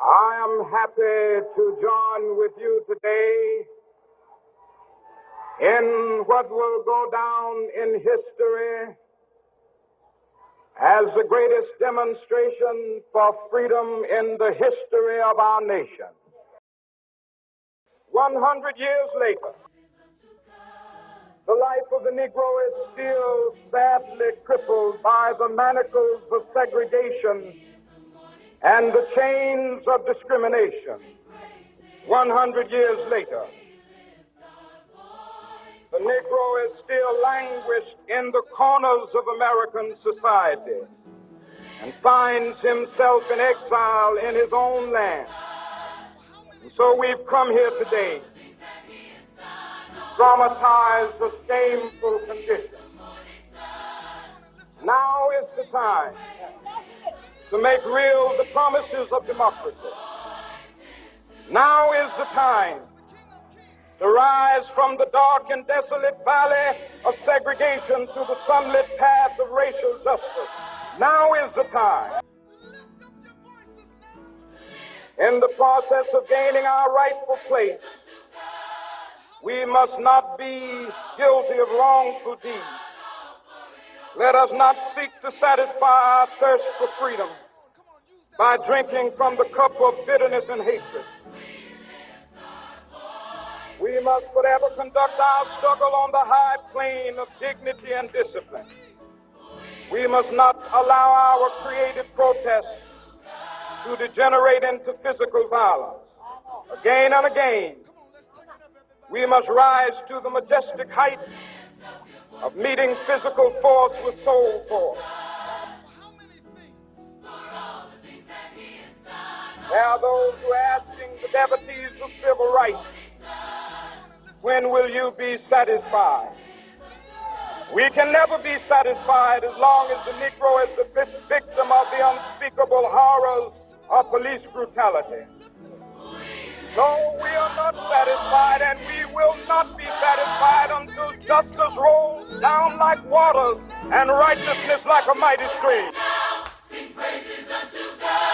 I am happy to join with you today in what will go down in history as the greatest demonstration for freedom in the history of our nation. 100 years later, the life of the Negro is still sadly crippled by the manacles of segregation and the chains of discrimination. 100 years later, the Negro is still languished in the corners of American society and finds himself in exile in his own land. And so we've come here today to dramatize the shameful condition. Now is the time to make real the promises of democracy. Now is the time to rise from the dark and desolate valley of segregation to the sunlit path of racial justice. Now is the time. In the process of gaining our rightful place, we must not be guilty of wrongful deeds. Let us not seek to satisfy our thirst for freedom by drinking from the cup of bitterness and hatred. We must forever conduct our struggle on the high plane of dignity and discipline. We must not allow our creative protests to degenerate into physical violence. Again and again, we must rise to the majestic height of meeting physical force with soul force. There are those who are asking the devotees of civil rights, when will you be satisfied? We can never be satisfied as long as the Negro is the victim of the unspeakable horrors of police brutality. No, we are not satisfied, and we will not be satisfied until justice rolls down like waters and righteousness like a mighty stream. Sing praises unto God.